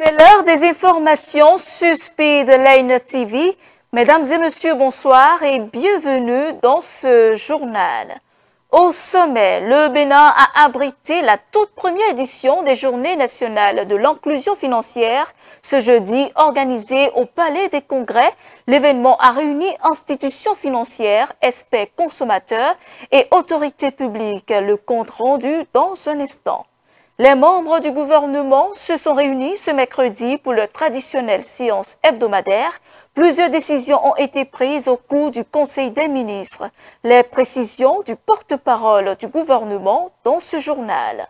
C'est l'heure des informations sur Speedline TV. Mesdames et messieurs, bonsoir et bienvenue dans ce journal. Au sommet, le Bénin a abrité la toute première édition des Journées nationales de l'inclusion financière ce jeudi, organisée au Palais des Congrès. L'événement a réuni institutions financières, experts consommateurs et autorités publiques. Le compte rendu dans un instant. Les membres du gouvernement se sont réunis ce mercredi pour le traditionnel séance hebdomadaire. Plusieurs décisions ont été prises au cours du Conseil des ministres. Les précisions du porte-parole du gouvernement dans ce journal.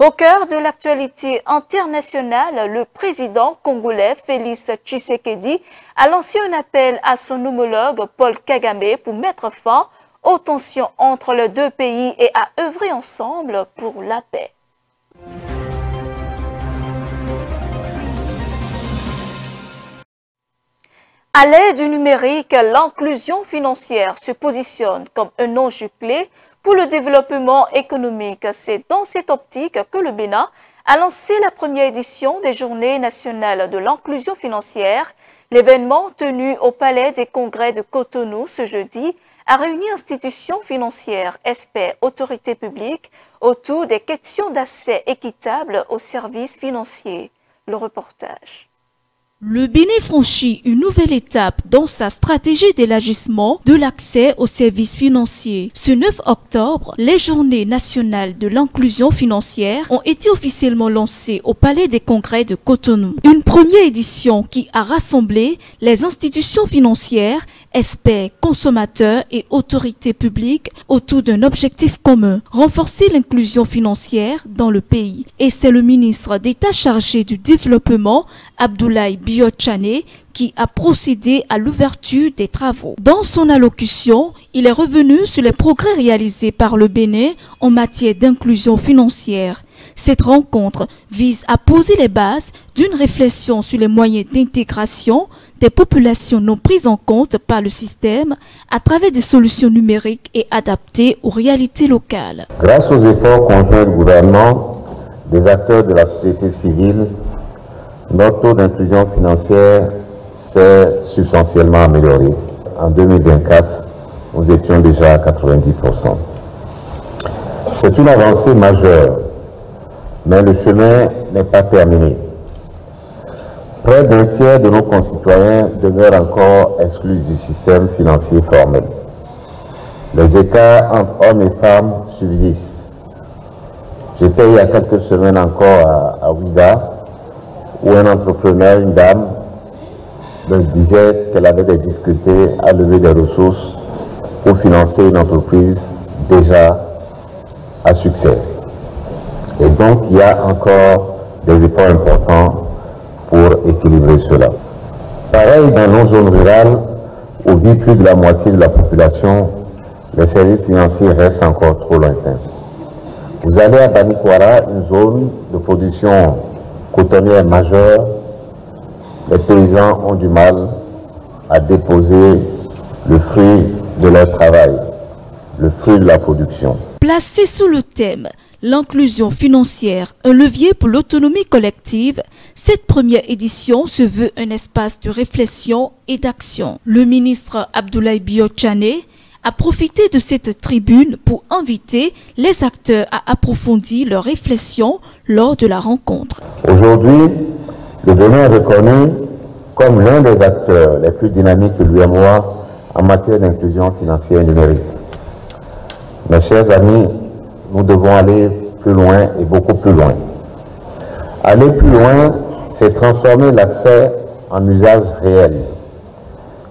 Au cœur de l'actualité internationale, le président congolais Félix Tshisekedi a lancé un appel à son homologue Paul Kagame pour mettre fin aux tensions entre les deux pays et à œuvrer ensemble pour la paix. À l'aide du numérique, l'inclusion financière se positionne comme un enjeu clé pour le développement économique. C'est dans cette optique que le Bénin a lancé la première édition des Journées nationales de l'inclusion financière. L'événement tenu au Palais des Congrès de Cotonou ce jeudi a réuni institutions financières, experts, autorités publiques autour des questions d'accès équitable aux services financiers. Le reportage. Le Bénin franchit une nouvelle étape dans sa stratégie d'élargissement de l'accès aux services financiers. Ce 9 octobre, les Journées nationales de l'inclusion financière ont été officiellement lancées au Palais des Congrès de Cotonou. Une première édition qui a rassemblé les institutions financières, experts, consommateurs et autorités publiques autour d'un objectif commun, renforcer l'inclusion financière dans le pays. Et c'est le ministre d'État chargé du développement, Abdoulaye Biot-Chané, qui a procédé à l'ouverture des travaux. Dans son allocution, il est revenu sur les progrès réalisés par le Bénin en matière d'inclusion financière. Cette rencontre vise à poser les bases d'une réflexion sur les moyens d'intégration des populations non prises en compte par le système à travers des solutions numériques et adaptées aux réalités locales. Grâce aux efforts conjoints du gouvernement, des acteurs de la société civile, notre taux d'inclusion financière s'est substantiellement amélioré. En 2024, nous étions déjà à 90%. C'est une avancée majeure, mais le chemin n'est pas terminé. Près d'un tiers de nos concitoyens demeurent encore exclus du système financier formel. Les écarts entre hommes et femmes subsistent. J'étais il y a quelques semaines encore à Ouida, où un entrepreneur, une dame, me disait qu'elle avait des difficultés à lever des ressources pour financer une entreprise déjà à succès. Et donc, il y a encore des efforts importants pour équilibrer cela. Pareil, dans nos zones rurales, où vit plus de la moitié de la population, les services financiers restent encore trop lointains. Vous allez à Banikwara, une zone de production cotonnière majeure, les paysans ont du mal à déposer le fruit de leur travail, le fruit de la production. Placé sous le thème « L'inclusion financière, un levier pour l'autonomie collective », cette première édition se veut un espace de réflexion et d'action. Le ministre Abdoulaye Biot-Chané a profité de cette tribune pour inviter les acteurs à approfondir leurs réflexions lors de la rencontre. Aujourd'hui, le Bénin est reconnu comme l'un des acteurs les plus dynamiques de l'UEMOA en matière d'inclusion financière numérique. Mes chers amis, nous devons aller plus loin et beaucoup plus loin. Aller plus loin, c'est transformer l'accès en usage réel.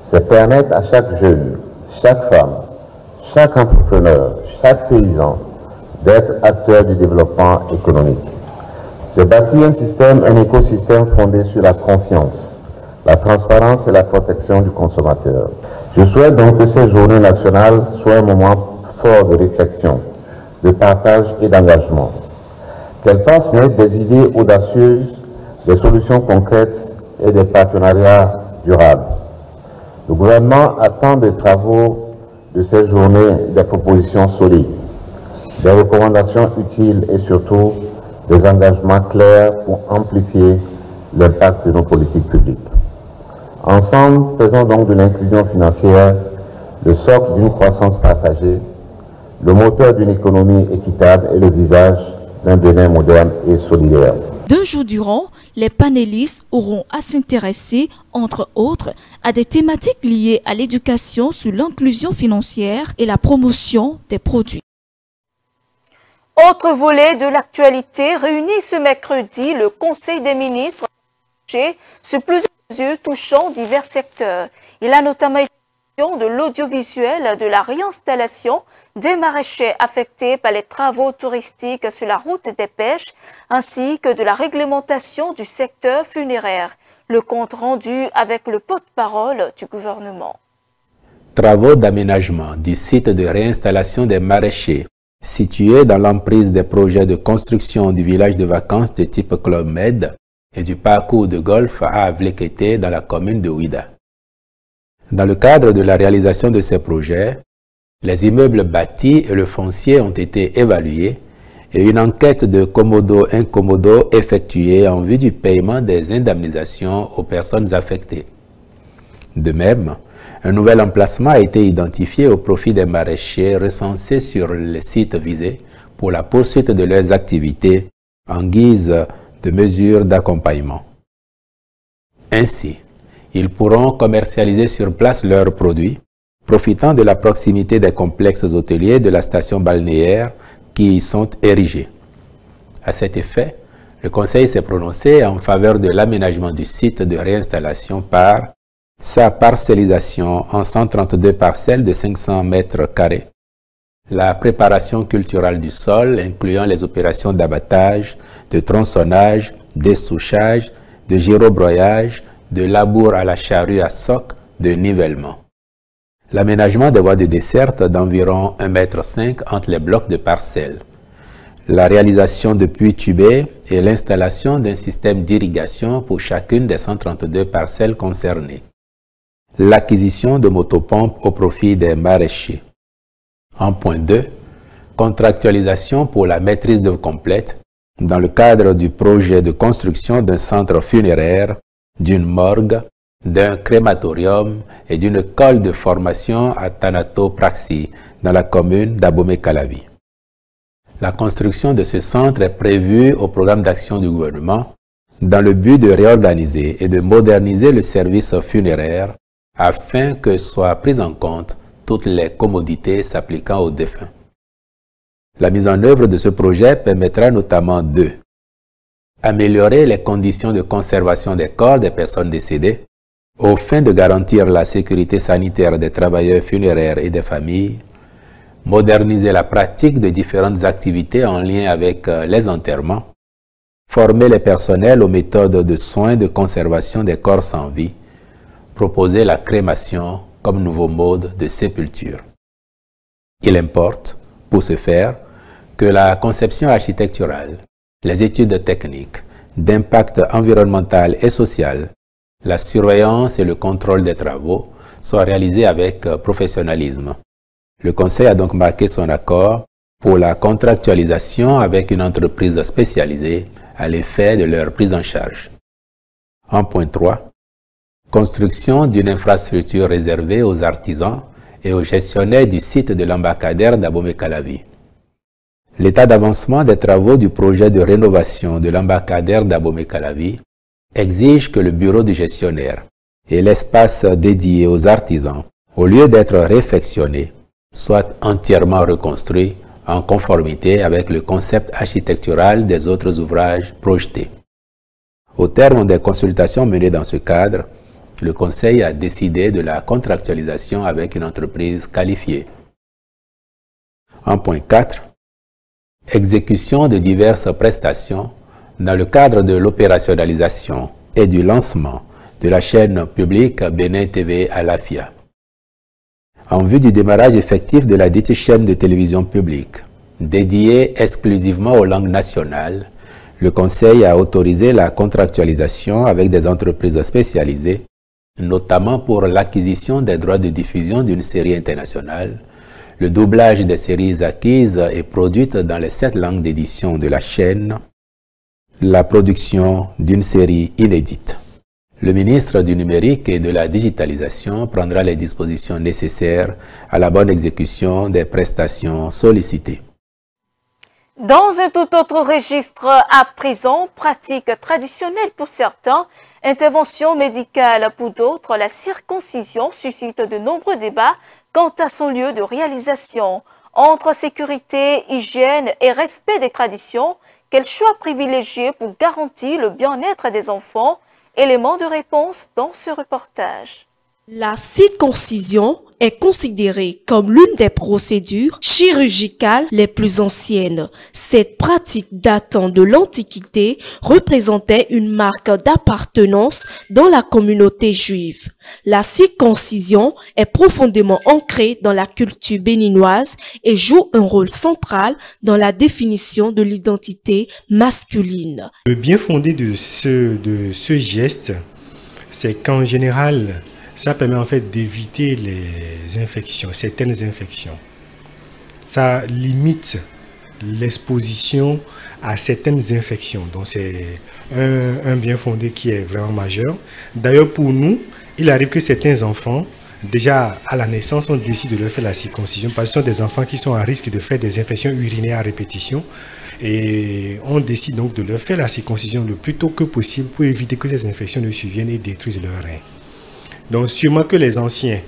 C'est permettre à chaque jeune, chaque femme, chaque entrepreneur, chaque paysan d'être acteur du développement économique. C'est bâtir un écosystème fondé sur la confiance, la transparence et la protection du consommateur. Je souhaite donc que ces journées nationales soient un moment fort de réflexion, de partage et d'engagement. Qu'elles fassent naître des idées audacieuses, des solutions concrètes et des partenariats durables. Le gouvernement attend des travaux de ces journées des propositions solides, des recommandations utiles et surtout des engagements clairs pour amplifier l'impact de nos politiques publiques. Ensemble, faisons donc de l'inclusion financière le socle d'une croissance partagée, le moteur d'une économie équitable et le visage d'un Bénin moderne et solidaire. 2 jours durant, les panélistes auront à s'intéresser, entre autres, à des thématiques liées à l'éducation sur l'inclusion financière et la promotion des produits. Autre volet de l'actualité, réuni ce mercredi, le Conseil des ministres sur plusieurs mesures touchant divers secteurs. Il a notamment été question de l'audiovisuel, de la réinstallation des maraîchers affectés par les travaux touristiques sur la route des pêches, ainsi que de la réglementation du secteur funéraire. Le compte rendu avec le porte-parole du gouvernement. Travaux d'aménagement du site de réinstallation des maraîchers, situé dans l'emprise des projets de construction du village de vacances de type Club Med et du parcours de golf à Avlekete dans la commune de Ouida. Dans le cadre de la réalisation de ces projets, les immeubles bâtis et le foncier ont été évalués et une enquête de commodo-incommodo effectuée en vue du paiement des indemnisations aux personnes affectées. De même, un nouvel emplacement a été identifié au profit des maraîchers recensés sur les sites visés pour la poursuite de leurs activités en guise de mesures d'accompagnement. Ainsi, ils pourront commercialiser sur place leurs produits, profitant de la proximité des complexes hôteliers de la station balnéaire qui y sont érigés. À cet effet, le Conseil s'est prononcé en faveur de l'aménagement du site de réinstallation par sa parcellisation en 132 parcelles de 500 mètres carrés, la préparation culturelle du sol incluant les opérations d'abattage, de tronçonnage, dessouchage, de gyrobroyage, de labour à la charrue à soc, de nivellement. L'aménagement des voies de desserte d'environ 1,5 m entre les blocs de parcelles. La réalisation de puits tubés et l'installation d'un système d'irrigation pour chacune des 132 parcelles concernées. L'acquisition de motopompes au profit des maraîchers. En point 2, contractualisation pour la maîtrise d'œuvre complète dans le cadre du projet de construction d'un centre funéraire, d'une morgue, d'un crématorium et d'une école de formation à Thanatopraxie dans la commune d'Abomey-Calavi. La construction de ce centre est prévue au programme d'action du gouvernement dans le but de réorganiser et de moderniser le service funéraire afin que soient prises en compte toutes les commodités s'appliquant aux défunts. La mise en œuvre de ce projet permettra notamment de améliorer les conditions de conservation des corps des personnes décédées aux fins de garantir la sécurité sanitaire des travailleurs funéraires et des familles, moderniser la pratique de différentes activités en lien avec les enterrements, former les personnels aux méthodes de soins de conservation des corps sans vie, proposer la crémation comme nouveau mode de sépulture. Il importe, pour ce faire, que la conception architecturale, les études techniques, d'impact environnemental et social, la surveillance et le contrôle des travaux soient réalisés avec professionnalisme. Le Conseil a donc marqué son accord pour la contractualisation avec une entreprise spécialisée à l'effet de leur prise en charge. En point 3, construction d'une infrastructure réservée aux artisans et aux gestionnaires du site de l'embarcadère d'Abomey-Calavi. L'état d'avancement des travaux du projet de rénovation de l'embarcadère d'Abomey-Calavi exige que le bureau du gestionnaire et l'espace dédié aux artisans, au lieu d'être réfectionnés, soient entièrement reconstruits en conformité avec le concept architectural des autres ouvrages projetés. Au terme des consultations menées dans ce cadre, le Conseil a décidé de la contractualisation avec une entreprise qualifiée. En point 4, exécution de diverses prestations dans le cadre de l'opérationnalisation et du lancement de la chaîne publique Bénin TV à l'AFIA. En vue du démarrage effectif de la dite chaîne de télévision publique, dédiée exclusivement aux langues nationales, le Conseil a autorisé la contractualisation avec des entreprises spécialisées, notamment pour l'acquisition des droits de diffusion d'une série internationale, le doublage des séries acquises et produites dans les 7 langues d'édition de la chaîne, la production d'une série inédite. Le ministre du Numérique et de la Digitalisation prendra les dispositions nécessaires à la bonne exécution des prestations sollicitées. Dans un tout autre registre, à présent, pratique traditionnelle pour certains, intervention médicale pour d'autres, la circoncision suscite de nombreux débats quant à son lieu de réalisation. Entre sécurité, hygiène et respect des traditions, quel choix privilégié pour garantir le bien-être des enfants? Élément de réponse dans ce reportage. La circoncision est considérée comme l'une des procédures chirurgicales les plus anciennes. Cette pratique datant de l'Antiquité représentait une marque d'appartenance dans la communauté juive. La circoncision est profondément ancrée dans la culture béninoise et joue un rôle central dans la définition de l'identité masculine. Le bien fondé de ce geste, c'est qu'en général, ça permet en fait d'éviter les infections, certaines infections. Ça limite l'exposition à certaines infections. Donc c'est un bien fondé qui est vraiment majeur. D'ailleurs pour nous, il arrive que certains enfants, déjà à la naissance, on décide de leur faire la circoncision parce que ce sont des enfants qui sont à risque de faire des infections urinaires à répétition. Et on décide donc de leur faire la circoncision le plus tôt que possible pour éviter que ces infections ne surviennent et détruisent leurs reins. Donc sûrement que les anciens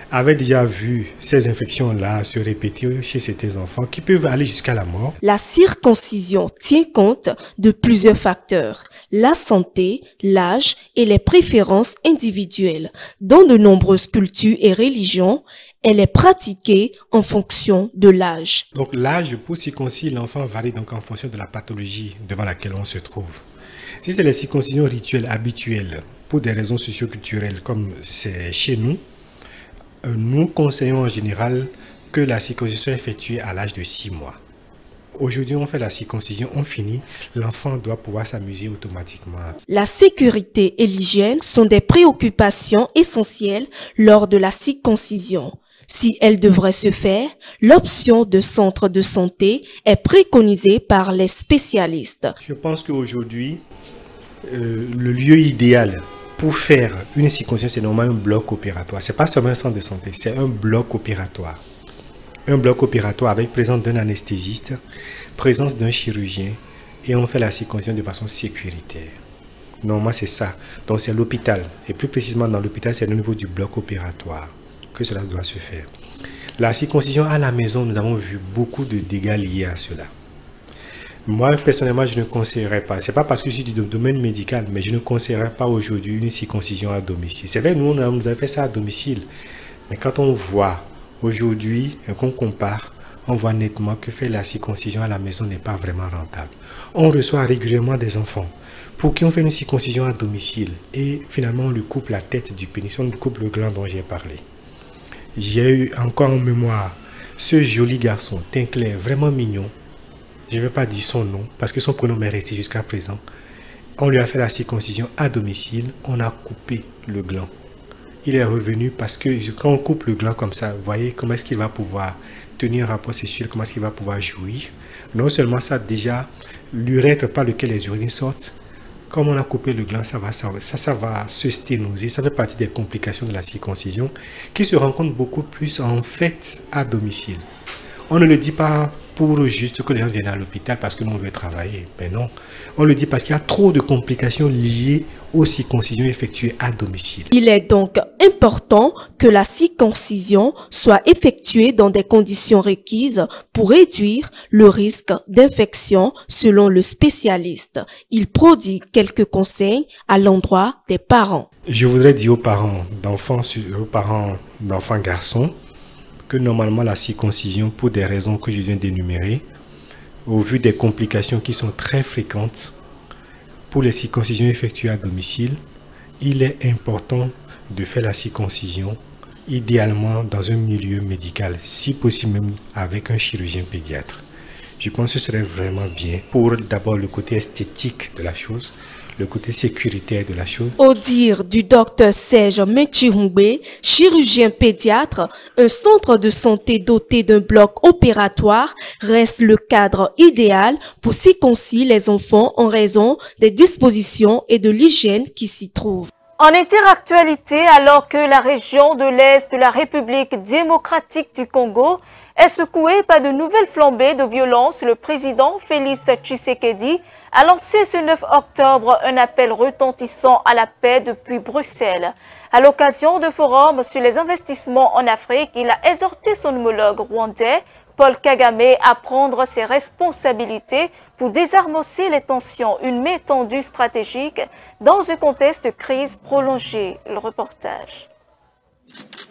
avaient déjà vu ces infections-là se répéter chez certains enfants qui peuvent aller jusqu'à la mort. La circoncision tient compte de plusieurs facteurs, la santé, l'âge et les préférences individuelles. Dans de nombreuses cultures et religions, elle est pratiquée en fonction de l'âge. Donc l'âge pour circoncire l'enfant varie donc en fonction de la pathologie devant laquelle on se trouve. Si c'est les circoncisions rituelles habituelles, pour des raisons socio-culturelles comme c'est chez nous, nous conseillons en général que la circoncision soit effectuée à l'âge de 6 mois. Aujourd'hui, on fait la circoncision, on finit, l'enfant doit pouvoir s'amuser automatiquement. La sécurité et l'hygiène sont des préoccupations essentielles lors de la circoncision. Si elle devrait se faire, l'option de centre de santé est préconisée par les spécialistes. Je pense qu'aujourd'hui, le lieu idéal pour faire une circoncision, c'est normalement un bloc opératoire. Ce n'est pas seulement un centre de santé, c'est un bloc opératoire. Un bloc opératoire avec présence d'un anesthésiste, présence d'un chirurgien, et on fait la circoncision de façon sécuritaire. Normalement, c'est ça. Donc, c'est l'hôpital. Et plus précisément, dans l'hôpital, c'est au niveau du bloc opératoire que cela doit se faire. La circoncision à la maison, nous avons vu beaucoup de dégâts liés à cela. Moi, personnellement, je ne conseillerais pas. Ce n'est pas parce que je suis du domaine médical, mais je ne conseillerais pas aujourd'hui une circoncision à domicile. C'est vrai, nous, on a fait ça à domicile. Mais quand on voit aujourd'hui, qu'on compare, on voit nettement que faire la circoncision à la maison n'est pas vraiment rentable. On reçoit régulièrement des enfants pour qui on fait une circoncision à domicile et finalement on lui coupe la tête du pénis, on lui coupe le gland dont j'ai parlé. J'ai eu encore en mémoire ce joli garçon, teint clair, vraiment mignon. Je ne vais pas dire son nom parce que son prénom m'est resté jusqu'à présent. On lui a fait la circoncision à domicile, on a coupé le gland. Il est revenu parce que quand on coupe le gland comme ça, vous voyez comment est-ce qu'il va pouvoir tenir un rapport sexuel, comment est-ce qu'il va pouvoir jouir. Non seulement ça, déjà, l'urètre par lequel les urines sortent, comme on a coupé le gland, ça va se sténoser. Ça fait partie des complications de la circoncision qui se rencontrent beaucoup plus en fait à domicile. On ne le dit pas pour juste que les gens viennent à l'hôpital parce que nous on veut travailler. Mais non, on le dit parce qu'il y a trop de complications liées aux circoncisions effectuées à domicile. Il est donc important que la circoncision soit effectuée dans des conditions requises pour réduire le risque d'infection selon le spécialiste. Il prodigue quelques conseils à l'endroit des parents. Je voudrais dire aux parents d'enfants garçons, que normalement la circoncision, pour des raisons que je viens d'énumérer, au vu des complications qui sont très fréquentes pour les circoncisions effectuées à domicile, il est important de faire la circoncision idéalement dans un milieu médical, si possible même avec un chirurgien pédiatre. Je pense que ce serait vraiment bien pour d'abord le côté esthétique de la chose, le côté sécuritaire de la chose. Au dire du docteur Serge Mechirungbe, chirurgien pédiatre, un centre de santé doté d'un bloc opératoire reste le cadre idéal pour circoncire les enfants en raison des dispositions et de l'hygiène qui s'y trouvent. En interactualité, alors que la région de l'Est de la République démocratique du Congo est secouée par de nouvelles flambées de violence, le président Félix Tshisekedi a lancé ce 9 octobre un appel retentissant à la paix depuis Bruxelles. À l'occasion de forums sur les investissements en Afrique, il a exhorté son homologue rwandais, Paul Kagame, à prendre ses responsabilités pour désamorcer les tensions, une main tendue stratégique dans un contexte de crise prolongée. Le reportage.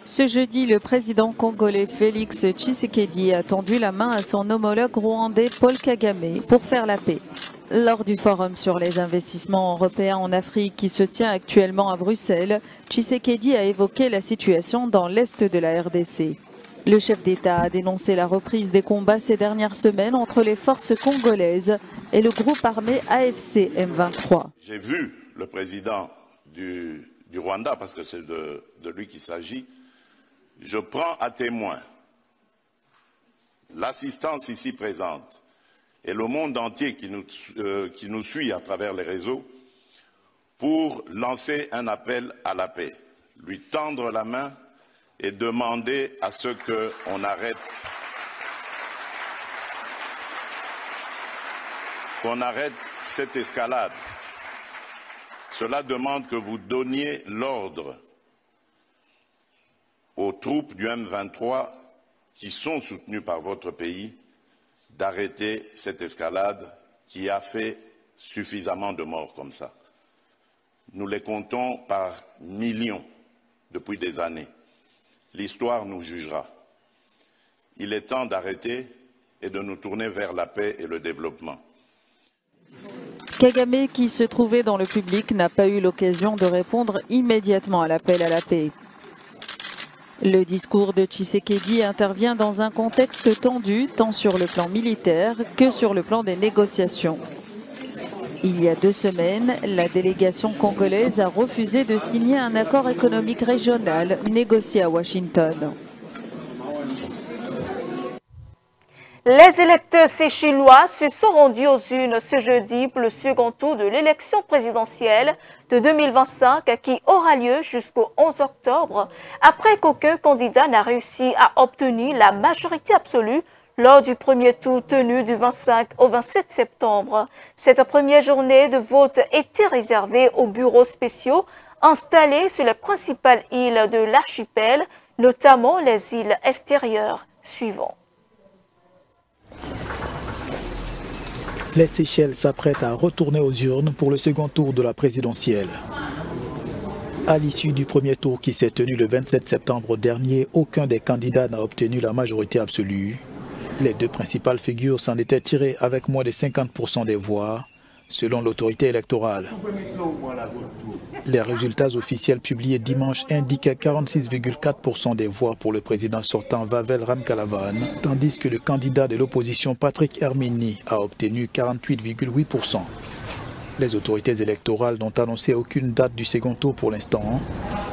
Ce jeudi, le président congolais Félix Tshisekedi a tendu la main à son homologue rwandais Paul Kagame pour faire la paix. Lors du forum sur les investissements européens en Afrique qui se tient actuellement à Bruxelles, Tshisekedi a évoqué la situation dans l'est de la RDC. Le chef d'État a dénoncé la reprise des combats ces dernières semaines entre les forces congolaises et le groupe armé AFC M23. J'ai vu le président du Rwanda, parce que c'est de lui qu'il s'agit. Je prends à témoin l'assistance ici présente et le monde entier qui nous suit à travers les réseaux pour lancer un appel à la paix, lui tendre la main et demander à ce qu'on arrête cette escalade. Cela demande que vous donniez l'ordre aux troupes du M23 qui sont soutenues par votre pays d'arrêter cette escalade qui a fait suffisamment de morts comme ça. Nous les comptons par millions depuis des années. L'histoire nous jugera. Il est temps d'arrêter et de nous tourner vers la paix et le développement. Kagame, qui se trouvait dans le public, n'a pas eu l'occasion de répondre immédiatement à l'appel à la paix. Le discours de Tshisekedi intervient dans un contexte tendu, tant sur le plan militaire que sur le plan des négociations. Il y a 2 semaines, la délégation congolaise a refusé de signer un accord économique régional négocié à Washington. Les électeurs séchellois se sont rendus aux urnes ce jeudi pour le second tour de l'élection présidentielle de 2025 qui aura lieu jusqu'au 11 octobre, après qu'aucun candidat n'a réussi à obtenir la majorité absolue lors du premier tour tenu du 25 au 27 septembre. Cette première journée de vote était réservée aux bureaux spéciaux installés sur les principales îles de l'archipel, notamment les îles extérieures suivantes. Les Seychelles s'apprêtent à retourner aux urnes pour le second tour de la présidentielle. À l'issue du premier tour qui s'est tenu le 27 septembre dernier, aucun des candidats n'a obtenu la majorité absolue. Les 2 principales figures s'en étaient tirées avec moins de 50% des voix, selon l'autorité électorale. Les résultats officiels publiés dimanche indiquaient 46,4% des voix pour le président sortant Wavel Ramkalawan, tandis que le candidat de l'opposition Patrick Hermini a obtenu 48,8%. Les autorités électorales n'ont annoncé aucune date du second tour pour l'instant,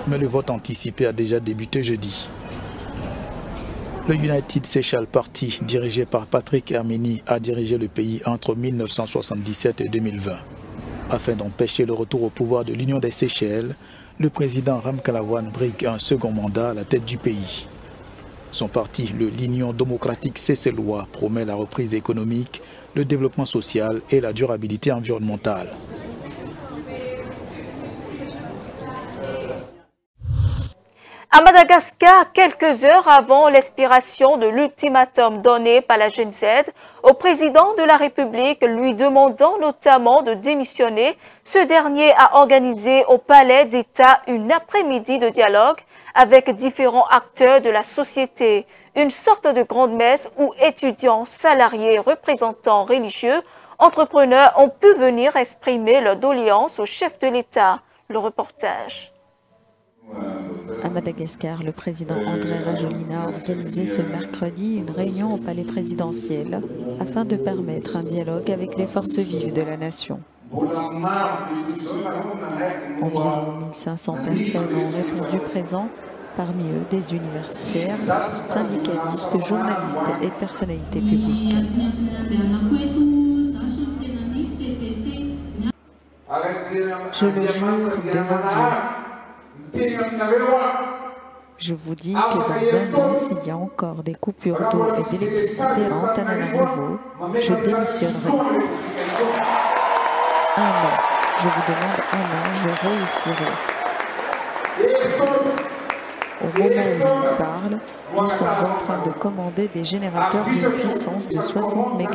mais le vote anticipé a déjà débuté jeudi. Le United Seychelles Party, dirigé par Patrick Hermini, a dirigé le pays entre 1977 et 2020. Afin d'empêcher le retour au pouvoir de l'Union des Seychelles, le président Ramkalawan brigue un second mandat à la tête du pays. Son parti, l'Union démocratique seychelloise, promet la reprise économique, le développement social et la durabilité environnementale. À Madagascar, quelques heures avant l'expiration de l'ultimatum donné par la Gen Z au président de la République, lui demandant notamment de démissionner, ce dernier a organisé au Palais d'État une après-midi de dialogue avec différents acteurs de la société, une sorte de grande messe où étudiants, salariés, représentants religieux, entrepreneurs ont pu venir exprimer leur doléance au chef de l'État. Le reportage. À Madagascar, le président André Rajoelina a organisé ce mercredi une réunion au palais présidentiel afin de permettre un dialogue avec les forces vives de la nation. Environ 1500 personnes ont répondu présent, parmi eux des universitaires, syndicalistes, journalistes et personnalités publiques. Je le jure devant Dieu. Je vous dis que dans un an, s'il y a encore des coupures d'eau et d'électricité à Antananarivo, je démissionnerai. Un an. Je vous demande un an, je réussirai. Au moment où je vous parle, nous sommes en train de commander des générateurs d'une puissance de 60 MW.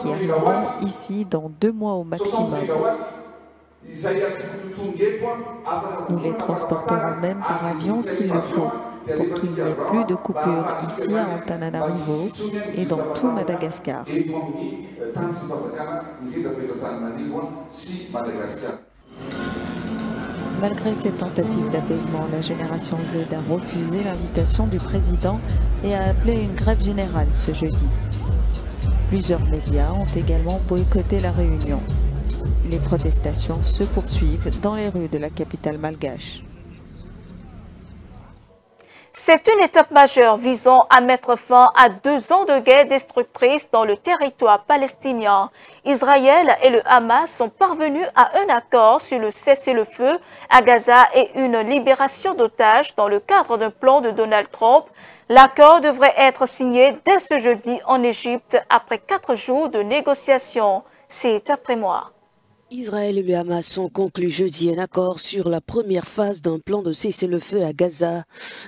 Qui arriveront ici dans 2 mois au maximum. Nous les transporterons même par avion s'il le faut, pour qu'il n'y ait plus de coupures ici à Antananarivo et dans tout Madagascar. Malgré ces tentatives d'apaisement, la génération Z a refusé l'invitation du président et a appelé une grève générale ce jeudi. Plusieurs médias ont également boycotté la réunion. Les protestations se poursuivent dans les rues de la capitale malgache. C'est une étape majeure visant à mettre fin à 2 ans de guerre destructrice dans le territoire palestinien. Israël et le Hamas sont parvenus à un accord sur le cessez-le-feu à Gaza et une libération d'otages dans le cadre d'un plan de Donald Trump. L'accord devrait être signé dès ce jeudi en Égypte après 4 jours de négociations. C'est après moi. Israël et le Hamas ont conclu jeudi un accord sur la première phase d'un plan de cessez-le-feu à Gaza.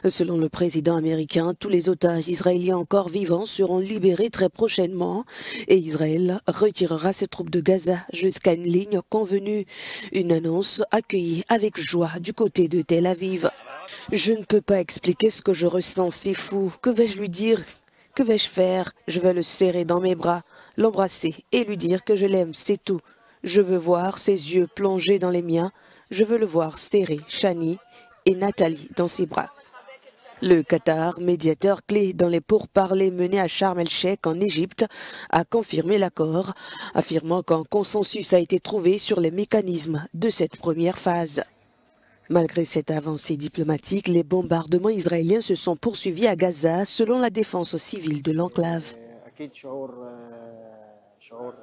Selon le président américain, tous les otages israéliens encore vivants seront libérés très prochainement et Israël retirera ses troupes de Gaza jusqu'à une ligne convenue. Une annonce accueillie avec joie du côté de Tel Aviv. Je ne peux pas expliquer ce que je ressens, c'est fou. Que vais-je lui dire? Que vais-je faire? Je vais le serrer dans mes bras, l'embrasser et lui dire que je l'aime, c'est tout. Je veux voir ses yeux plongés dans les miens. Je veux le voir serrer Shani et Nathalie dans ses bras. Le Qatar, médiateur clé dans les pourparlers menés à Sharm el-Sheikh en Égypte, a confirmé l'accord, affirmant qu'un consensus a été trouvé sur les mécanismes de cette première phase. Malgré cette avancée diplomatique, les bombardements israéliens se sont poursuivis à Gaza selon la défense civile de l'enclave.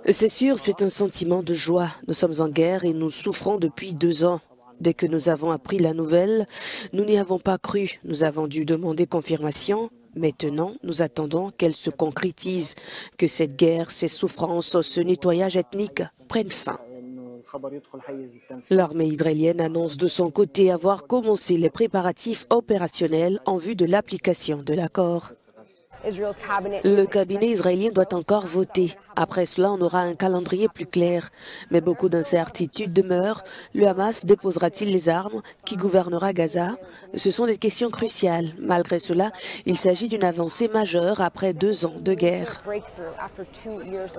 C'est sûr, c'est un sentiment de joie. Nous sommes en guerre et nous souffrons depuis 2 ans. Dès que nous avons appris la nouvelle, nous n'y avons pas cru. Nous avons dû demander confirmation. Maintenant, nous attendons qu'elle se concrétise, que cette guerre, ces souffrances, ce nettoyage ethnique prennent fin. L'armée israélienne annonce de son côté avoir commencé les préparatifs opérationnels en vue de l'application de l'accord. Le cabinet israélien doit encore voter. Après cela, on aura un calendrier plus clair. Mais beaucoup d'incertitudes demeurent. Le Hamas déposera-t-il les armes? Qui gouvernera Gaza? Ce sont des questions cruciales. Malgré cela, il s'agit d'une avancée majeure après 2 ans de guerre.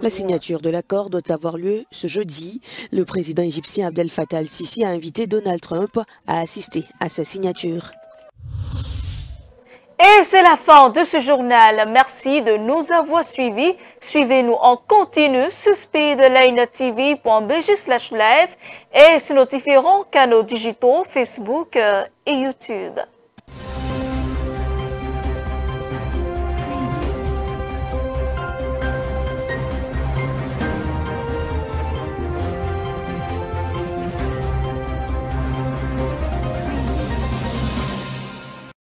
La signature de l'accord doit avoir lieu ce jeudi. Le président égyptien Abdel Fattah el-Sisi a invité Donald Trump à assister à sa signature. Et c'est la fin de ce journal. Merci de nous avoir suivis. Suivez-nous en continu sur speedlinetv.bg/live et sur nos différents canaux digitaux Facebook et YouTube.